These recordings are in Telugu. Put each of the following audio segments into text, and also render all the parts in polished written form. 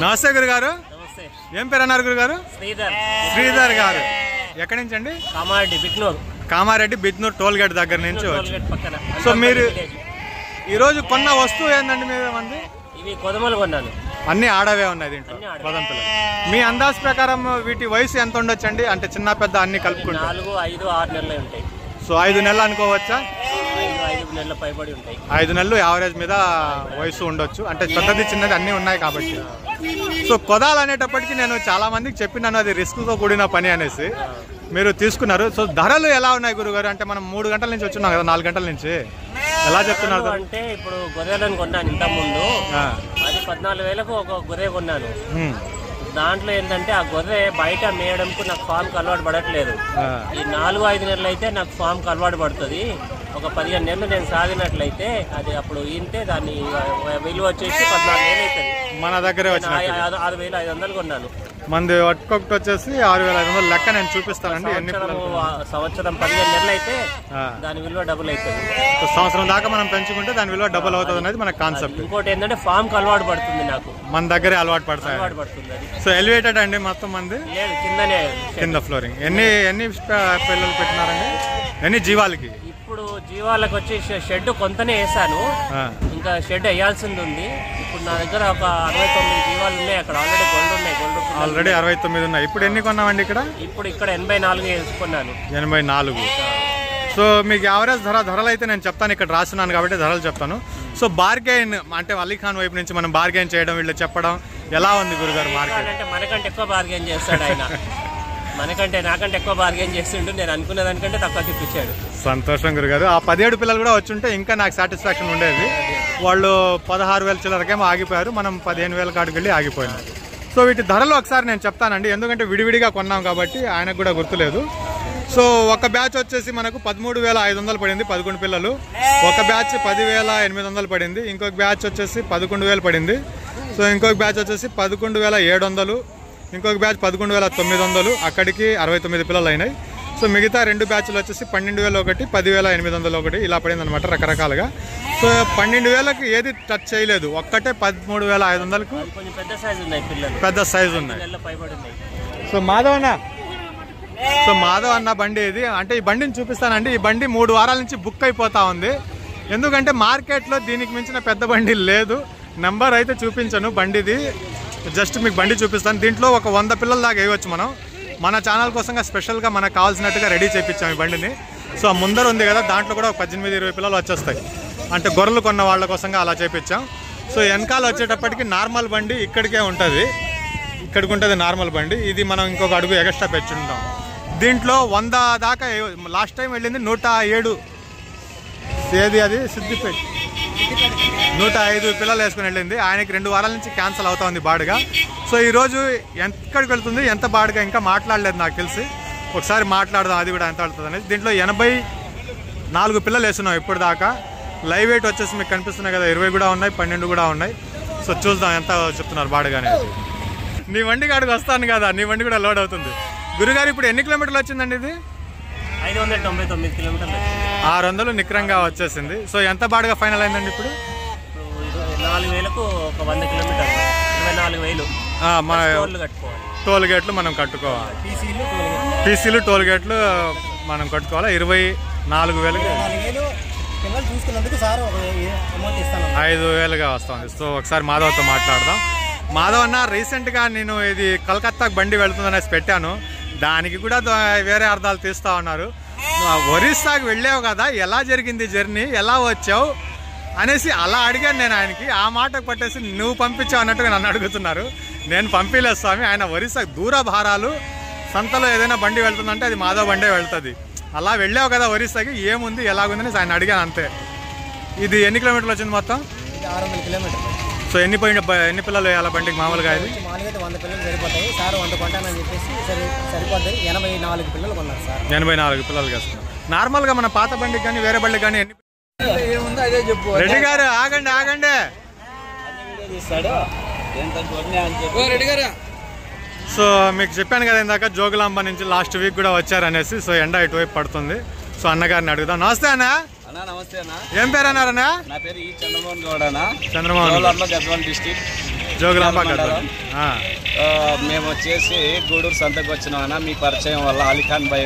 నమస్తే గురుగారు. ఏం పేరు అన్నారు గురుగారు? శ్రీధర్ గారు. ఎక్కడి నుంచి అండి? కామారెడ్డి బిజ్నూర్ టోల్ గేట్ దగ్గర నుంచి వచ్చి. సో మీరు ఈరోజు కొన్న వస్తువు ఏందండి? మీరు మంది కొదమలు కొన్నాను. అన్ని ఆడవే ఉన్నాయి దీంట్లో, కొదంతులు. మీ అందాజు ప్రకారం వీటి వయసు ఎంత ఉండొచ్చండి? అంటే చిన్న పెద్ద అన్ని కలుపుకుంటే 4, 5, 6 నెలలు ఉంటాయి. సో 5 నెలలు అనుకోవచ్చా? 5 నెలల పైబడి ఉంటాయి. 5 నెలలు యావరేజ్ మీద వయసు ఉండొచ్చు. అంటే పెద్దది చిన్నది అన్నీ ఉన్నాయి కాబట్టి. సో కొదాలు అనేటప్పటికీ నేను చాలా మందికి చెప్పినాను, అది రిస్క్తో కూడిన పని అనేసి. మీరు తీసుకున్నారు. సో ధరలు ఎలా ఉన్నాయి గురుగారు? అంటే మనం 3 గంటల నుంచి వచ్చున్నాం కదా, 4 గంటల నుంచి. ఎలా చెప్తున్నారు? అంటే ఇప్పుడు గొర్రెలను కొన్నాను ఇంత ముందు. అది 14,000కు ఒక గొర్రె కొన్నాను. దాంట్లో ఏంటంటే ఆ గొర్రె బయట మేయడంకు నాకు ఫామ్కి అలవాటు పడట్లేదు. ఈ 4-5 నెలలు అయితే నాకు ఫామ్కి అలవాటు పడుతుంది. ఒక 15 నెలలు నేను సాగినట్లయితే అది అప్పుడు ఈంటే దాన్ని విలువ వచ్చేసి 14,000 అవుతుంది. మన దగ్గరే 6,500 కొన్నాను. మంది ఒక్కొక్కటి వచ్చేసి 6,500 లెక్క నేను చూపిస్తానండి. సంవత్సరం 15 నెలలు అయితే దాని విలువ డబుల్ అవుతుంది. సంవత్సరం దాకా మనం పెంచుకుంటే దాని విలువ డబుల్ అవుతుంది అనేది మన కాన్సెప్ట్. ఇంకోటి ఏంటంటే ఫామ్ కి అలవాటు పడుతుంది, నాకు మన దగ్గరే అలవాటు పడుతుంది. సో ఎలివేటెడ్ అండి మొత్తం మంది? లేదు, కిందనే, కింద ఫ్లోరింగ్. ఎన్ని పిల్లలు పెట్టినారండి? ఎన్ని జీవాలకి? ఇప్పుడు జీవాలకు వచ్చి షెడ్ కొంతనే వేసాను, ఇంకా షెడ్ వేయాల్సింది ఉంది. ఇప్పుడు నా దగ్గర ఒక 69 జీవాలు ఉన్నాయి. అక్కడ ఆల్రెడీ గొల్లు ఉన్నాయి. ఆల్రెడీ 69 ఉన్నాయి. ఇప్పుడు ఎన్ని కొన్నామండి ఇక్కడ? ఇప్పుడు ఇక్కడ 84 వేసుకున్నాను. 84. సో మీకు యావరేజ్ ధరలు అయితే నేను చెప్తాను, ఇక్కడ రాస్తున్నాను కాబట్టి ధరలు చెప్తాను. సో బార్గెయిన్ అంటే అలీఖాన్ వైపు నుంచి మనం బార్గెయిన్ చేయడం, వీళ్ళు చెప్పడం ఎలా ఉంది గురుగారు మార్కెట్? అంటే మనకంటే ఎక్కువ బార్గెయిన్ చేస్తాడు ఆయన. నాకంటే ఎక్కువ బార్గెయిన్ చేస్తుంటూ నేను అనుకున్న దానికంటే తక్కువ చూపించాడు. సంతోషం గురుగారు. ఆ 17 పిల్లలు కూడా వచ్చుంటే ఇంకా నాకు సాటిస్ఫాక్షన్ ఉండేది. వాళ్ళు 16,000 చిల్లరకేమో ఆగిపోయారు, మనం 15,000 కాడికి వెళ్ళి ఆగిపోయినాం. సో వీటి ధరలు ఒకసారి నేను చెప్తానండి, ఎందుకంటే విడివిడిగా కొన్నాం కాబట్టి ఆయనకు కూడా గుర్తులేదు. సో ఒక బ్యాచ్ వచ్చేసి మనకు 13,500 పడింది, 11 పిల్లలు. ఒక బ్యాచ్ 10,800 పడింది. ఇంకొక బ్యాచ్ వచ్చేసి 11,000 పడింది. సో ఇంకొక బ్యాచ్ వచ్చేసి 11,700. ఇంకొక బ్యాచ్ 11,900. అక్కడికి 69 పిల్లలు అయినాయి. సో మిగతా 2 బ్యాచ్లు వచ్చేసి 12,001, 10,801 ఇలా పడింది అనమాట రకరకాలుగా. సో 12,000కి ఏది టచ్ చేయలేదు, ఒక్కటే 13,500కు పెద్ద సైజు ఉన్నాయి. సో మాధవ్ అన్న బండి ఇది. అంటే ఈ బండిని చూపిస్తానండి. ఈ బండి 3 వారాల నుంచి బుక్ అయిపోతా ఉంది. ఎందుకంటే మార్కెట్లో దీనికి మించిన పెద్ద బండి లేదు. నెంబర్ అయితే చూపించను బండిది, జస్ట్ మీకు బండి చూపిస్తాను. దీంట్లో ఒక 100 పిల్లల దాకా వేయవచ్చు మనం. మన ఛానల్ కోసంగా స్పెషల్గా మనకు కావాల్సినట్టుగా రెడీ చేయించాం ఈ బండిని. సో ముందర ఉంది కదా, దాంట్లో కూడా 18-20 పిల్లలు వచ్చేస్తాయి. అంటే గొర్రెలు కొన్న వాళ్ళ కోసంగా అలా చేయించాం. సో వెనకాల వచ్చేటప్పటికి నార్మల్ బండి ఇక్కడికే ఉంటుంది, ఇక్కడికి ఉంటుంది నార్మల్ బండి. ఇది మనం ఇంకొక అడుగు ఎక్స్ట్రా పెంచుంటాం. దీంట్లో 100 దాకా లాస్ట్ టైం వెళ్ళింది 107. ఏది అది సిద్దిపేట 105 పిల్లలు వేసుకుని వెళ్ళింది. ఆయనకి 2 వారాల నుంచి క్యాన్సిల్ అవుతా ఉంది బాడుగా. సో ఈరోజు ఎక్కడికి వెళ్తుంది, ఎంత బాడుగా ఇంకా మాట్లాడలేదు నాకు తెలిసి. ఒకసారి మాట్లాడదాం అది కూడా ఎంత వెళ్తుంది అనేది. దీంట్లో 84 పిల్లలు వేస్తున్నాం ఇప్పుడు దాకా. లైవ్ వెయిట్ వచ్చేసి మీకు కనిపిస్తున్నాయి కదా, 20 కూడా ఉన్నాయి, 12 కూడా ఉన్నాయి. సో చూద్దాం ఎంత చెప్తున్నారు బాడుగా అనేది. నీ బండి కాడికి వస్తాను కదా, నీ బండి కూడా లోడ్ అవుతుంది. గురుగారు ఇప్పుడు ఎన్ని కిలోమీటర్లు వచ్చిందండి ఇది? 599 కిలోమీటర్లు. 600 నికరంగా వచ్చేసింది. సో ఎంత బాడుగా ఫైనల్ అయిందండి ఇప్పుడు? 4,000కు ఒక 100 కిలోమీటర్లు 24,000. టోల్ గేట్లు మనం కట్టుకోవాలి, పీసీలు టోల్ గేట్లు మనం కట్టుకోవాలి. 24,000కి 5,000గా వస్తుంది. సో ఒకసారి మాధవ్తో మాట్లాడదాం. మాధవ్ అన్న, రీసెంట్గా నేను ఇది కలకత్తాకు బండి వెళ్తుందనేసి పెట్టాను, దానికి కూడా వేరే అర్థాలు తీస్తూ ఉన్నారు. ఒరిస్సాకి వెళ్ళావు కదా, ఎలా జరిగింది జర్నీ, ఎలా వచ్చావు అనేసి అలా అడిగాను నేను ఆయనకి. ఆ మాటకు పట్టేసి నువ్వు పంపించావు అన్నట్టుగా నన్ను అడుగుతున్నారు. నేను పంపించలేదు స్వామి, ఆయన ఒరిస్సాకు దూర భారాలు, సంతలో ఏదైనా బండి వెళ్తుందంటే అది మాధవ్ బండే వెళ్తుంది. అలా వెళ్ళావు కదా ఒరిస్సాకి, ఏముంది ఎలాగుందని ఆయన అడిగాను అంతే. ఇది ఎన్ని కిలోమీటర్లు వచ్చింది మొత్తం? 600 కిలోమీటర్లు. సో ఎన్ని పిల్లలు వేయాలి బండికి మామూలుగా? ఇది 100 పిల్లలు సరిపోతాయి సార్, 100 కొంటానని చెప్పేసి సరిపోతాయి. 84 పిల్లలు కొన్నారు సార్. 84 పిల్లలు వేస్తున్నాం. నార్మల్గా మన పాత బండికి కానీ వేరే బండికి కానీ ఏముందో అదే చెప్పు. రెడ్డి గారు ఆగండి. సో మీకు చెప్పాను కదా ఇందాక, జోగులాంబ నుంచి లాస్ట్ వీక్ కూడా వచ్చారనేసి. సో ఎండ ఇటువైపు పడుతుంది. సో అన్నగారిని అడుగుదాం. నమస్తే అన్న. నమస్తే అన్న. ఏం పేరు అన్నారన్నా? నా పేరు చంద్రమోహన్ గౌడ్ అన్న. చంద్రమోహన్, గద్వాల డిస్ట్రిక్ట్. జోగులాంబ గద్వాల. మేము వచ్చేసి గూడూరు సంతకు వచ్చినామన్నా మీ పరిచయం వల్ల అలీఖాన్ భాయ్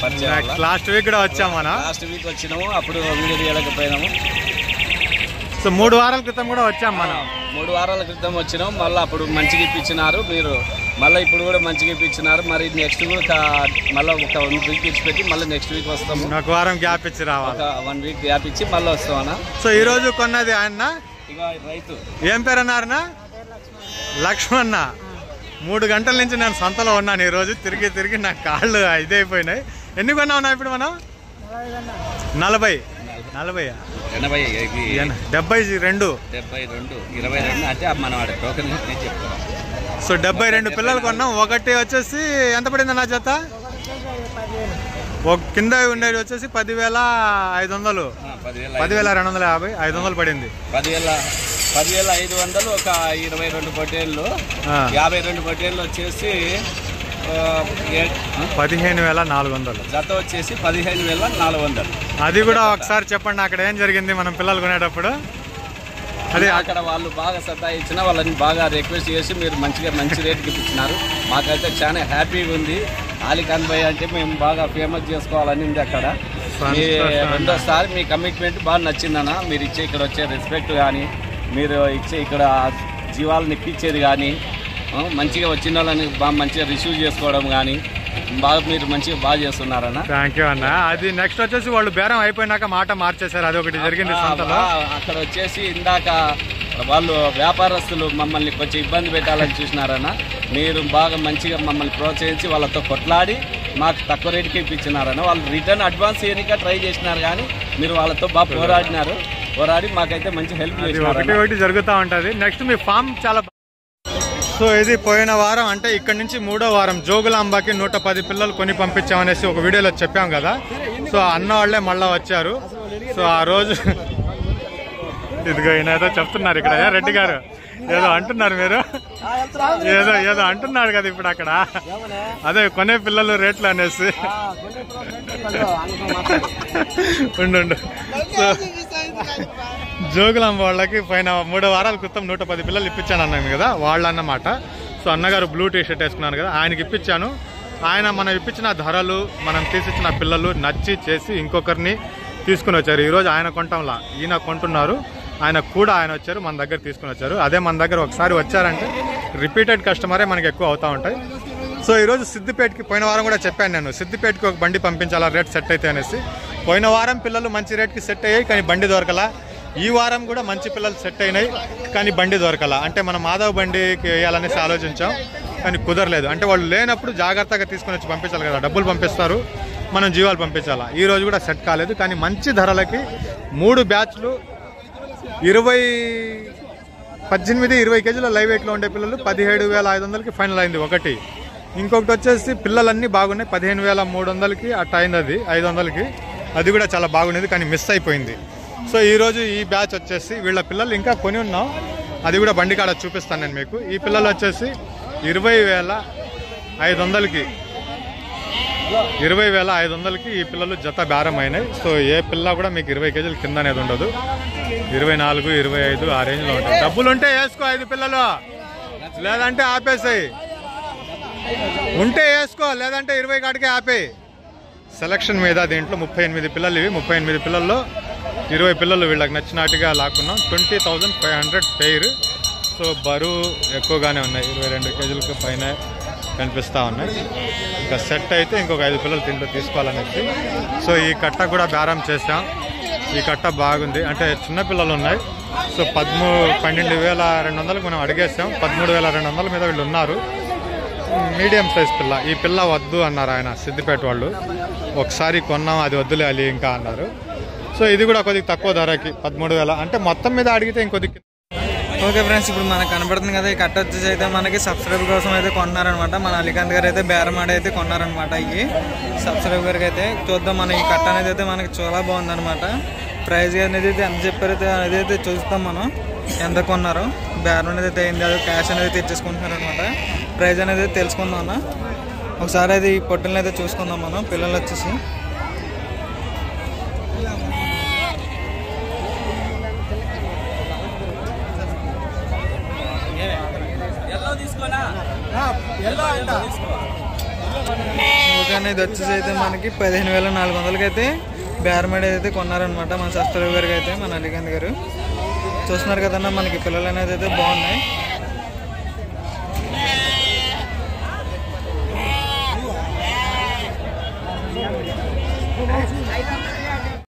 పరిచయం. లాస్ట్ వీక్ కూడా వచ్చామన్నా. లాస్ట్ వీక్ వచ్చినాము, అప్పుడు వీడియో తీయలేకపోయినాము. సో 3 వారాల క్రితం కూడా వచ్చాం మనం. 3 వారాల క్రితం వచ్చినాం. మళ్ళీ అప్పుడు మంచిగా ఇప్పించినారు మీరు, మళ్ళీ ఇప్పుడు కూడా మంచిగా ఇప్పించినారు. మరి నెక్స్ట్ కూడా మళ్ళీ ఒక 1 వీక్ ఇచ్చిపెట్టి మళ్ళీ నెక్స్ట్ వీక్ వస్తాము. ఒక వారం గ్యాప్ ఇచ్చి రావాలి. 1 వీక్ గ్యాప్ ఇచ్చి మళ్ళీ వస్తామన్నా. సో ఈ రోజు కొన్నది ఆయన ఇక రైతు ఏం పేరు అన్నారన్నా? లక్ష్మణ. 3 గంటల నుంచి నేను సంతలో ఉన్నాను. ఈరోజు తిరిగి తిరిగి నా కాళ్ళు ఇదైపోయినాయి. ఎన్ని కొన్నా ఉన్నా ఇప్పుడు మనం? 40 72 అంటే మనం టోకెన్ చెప్తాం. సో 72 పిల్లలు కొన్నాం. ఒకటి వచ్చేసి ఎంత పడింది నా జత? ఒక కింద ఉండేది వచ్చేసి 10,500 10,250 500 పడింది. 10,500 ఒక 22 పొట్టేళ్ళు, 52 పొట్టేళ్ళు వచ్చేసి 15,400. జత వచ్చేసి 15,400. అది కూడా ఒకసారి చెప్పండి, అక్కడ ఏం జరిగింది మనం పిల్లలు కొనేటప్పుడు? అదే అక్కడ వాళ్ళు బాగా సతాయించిన వాళ్ళని బాగా రిక్వెస్ట్ చేసి మీరు మంచి రేట్కి ఇప్పించినారు. మాకైతే చాలా హ్యాపీగా ఉంది. అలీఖాన్ భాయ్ అంటే మేము బాగా ఫేమస్ చేసుకోవాలని ఉంది అక్కడ. రెండోసారి మీ కమిట్మెంట్ బాగా నచ్చిందన్న. మీరు ఇచ్చే ఇక్కడ వచ్చే రెస్పెక్ట్ కానీ, మీరు ఇచ్చే ఇక్కడ జీవాలను ఎక్కించేది కానీ, మంచిగా వచ్చిన వాళ్ళని బాగా మంచిగా రిసీవ్ చేసుకోవడం కానీ మీరు మంచిగా బాగా చేస్తున్నారన్న. థ్యాంక్ యూ అన్న. అది నెక్స్ట్ వచ్చేసి వాళ్ళు బేరం అయిపోయినాక మాట మార్చేశారు, అది ఒకటి జరిగింది సంతలో. అక్కడ వచ్చేసి ఇందాక వాళ్ళు వ్యాపారస్తులు మమ్మల్ని కొంచెం ఇబ్బంది పెట్టాలని చూసినారన్న. మీరు బాగా మంచిగా మమ్మల్ని ప్రోత్సహించి వాళ్ళతో కొట్లాడి మాకు తక్కువ రేటుకి ఇప్పించినారన్న. వాళ్ళు రిటర్న్ అడ్వాన్స్ చేయనిక ట్రై చేసినారు కానీ మీరు వాళ్ళతో బాగా పోరాడి మాకైతే మంచి హెల్ప్ చేసినారు. ఒకటి జరుగుతూ ఉంటుంది. నెక్స్ట్ మీ ఫామ్ చాలా. సో ఇది పోయిన వారం, అంటే ఇక్కడ నుంచి 3వ వారం జోగులాంబకి 110 పిల్లలు కొని పంపించామనేసి ఒక వీడియోలో చెప్పాం కదా. సో అన్న వాళ్ళే మళ్ళా వచ్చారు. సో ఆ రోజు ఇదిగో ఈయన ఏదో చెప్తున్నారు ఇక్కడ. రెడ్డి గారు ఏదో అంటున్నారు, మీరు ఏదో అంటున్నారు కదా ఇప్పుడు అక్కడ. అదే కొనే పిల్లలు రేట్లు అనేసి ఉండు. సో జోగులాంబ వాళ్ళకి పైన 3 వారాల క్రితం 110 పిల్లలు ఇప్పించాను అన్నాను కదా, వాళ్ళు అన్నమాట. సో అన్నగారు బ్లూ టీ షర్ట్ వేసుకున్నాను కదా, ఆయనకి ఇప్పించాను. ఆయన మనం ఇప్పించిన ధరలు, మనం తీసిచ్చిన పిల్లలు నచ్చి చేసి ఇంకొకరిని తీసుకుని వచ్చారు. ఈరోజు ఆయన కొంటంలా ఈయన కొంటున్నారు. ఆయన వచ్చారు, మన దగ్గర తీసుకుని వచ్చారు. అదే మన దగ్గర ఒకసారి వచ్చారంటే రిపీటెడ్ కస్టమరే మనకి ఎక్కువ అవుతూ ఉంటాయి. సో ఈరోజు సిద్దిపేటకి, పోయిన వారం కూడా చెప్పాను నేను, సిద్దిపేటకి ఒక బండి పంపించాలా రేట్ సెట్ అయితే అనేసి. పోయిన వారం పిల్లలు మంచి రేట్కి సెట్ అయ్యాయి కానీ బండి దొరకలా. ఈ వారం కూడా మంచి పిల్లలు సెట్ అయినాయి కానీ బండి దొరకలా. అంటే మనం మాధవ్ బండికి వేయాలనేసి ఆలోచించాం కానీ కుదరలేదు. అంటే వాళ్ళు లేనప్పుడు జాగ్రత్తగా తీసుకొని వచ్చి పంపించాలి కదా, డబ్బులు పంపిస్తారు, మనం జీవాలు పంపించాలా. ఈ రోజు కూడా సెట్ కాలేదు కానీ మంచి ధరలకి 3 బ్యాచ్లు 18-20 కేజీల లైవ్ వెయిట్లో ఉండే పిల్లలు 17,500కి ఫైనల్ అయింది ఒకటి. ఇంకొకటి వచ్చేసి పిల్లలన్నీ బాగున్నాయి, 15,300కి అట్ట అయింది. అది 500కి, అది కూడా చాలా బాగుండేది కానీ మిస్ అయిపోయింది. సో ఈరోజు ఈ బ్యాచ్ వచ్చేసి వీళ్ళ పిల్లలు ఇంకా కొని ఉన్నాం, అది కూడా బండి కాడ చూపిస్తాను నేను మీకు. ఈ పిల్లలు వచ్చేసి 20,500కి ఈ పిల్లలు జత బేరం అయినాయి. సో ఏ పిల్ల కూడా మీకు 20 కేజీల కింద అనేది ఉండదు, 24, 25 ఆ రేంజ్లో ఉంటాయి. డబ్బులు ఉంటే వేసుకో 5 పిల్లలు, లేదంటే ఆపేసాయి. ఉంటే వేసుకో, లేదంటే 20 కాడికే ఆపేయి. సెలక్షన్ మీద దీంట్లో 38 పిల్లలు. ఇవి 38 పిల్లల్లో 20 పిల్లలు వీళ్ళకి నచ్చినట్టుగా లాక్కున్నాం. 20,500 పెయిర్. సో బరువు ఎక్కువగానే ఉన్నాయి, 22 కేజీలకు పైన కనిపిస్తూ ఉన్నాయి. ఇంకా సెట్ అయితే ఇంకొక 5 పిల్లలు దీంట్లో తీసుకోవాలనేసి. సో ఈ కట్ట కూడా బేరం చేసాం. ఈ కట్ట బాగుంది, అంటే చిన్న పిల్లలు ఉన్నాయి. సో 12,200కి మనం అడిగేసాం. 13,200 మీద వీళ్ళు ఉన్నారు. మీడియం సైజ్ పిల్ల. ఈ పిల్ల వద్దు అన్నారు ఆయన, సిద్దిపేట వాళ్ళు. ఒకసారి కొన్నాం, అది వద్దులే అది ఇంకా అన్నారు. సో ఇది కూడా కొద్దిగా తక్కువ ధరకి 13,000, అంటే మొత్తం మీద అడిగితే ఇంకొద్ది. ఓకే ఫ్రెండ్స్, ఇప్పుడు మనకు కనబడుతుంది కదా, ఈ కట్ట వచ్చేసి అయితే మనకి సబ్స్క్రైబర్ కోసం అయితే కొన్నారనమాట. మన అలీకాంత్ గారు అయితే బేరమాడ అయితే కొన్నారనమాట. ఈ సబ్స్క్రైబర్ అయితే చూద్దాం. మన ఈ కట్ట అనేది అయితే మనకి చాలా బాగుందనమాట. ప్రైజ్ అనేది అయితే ఎంత చెప్పారైతే అనేది అయితే చూస్తాం మనం, ఎంత కొన్నారో. బేరం అనేది అయితే అయింది, అది క్యాష్ అనేది తెచ్చేసుకుంటున్నారు అనమాట. ప్రైజ్ అనేది తెలుసుకుందాం అన్న. ఒకసారి అయితే ఈ పొట్టెలను అయితే చూసుకుందాం మనం. పిల్లలు వచ్చేసి ఓకే అన్న, ఇది వచ్చేసి అయితే మనకి 15,400 అయితే బేరమేడ అయితే కొన్నారనమాట మన సబ్స్క్రైబర్ గారికి అయితే మన అలీకాంత్ గారు. చూస్తున్నారు కదన్నా మనకి పిల్లలు అనేది అయితే బాగున్నాయి.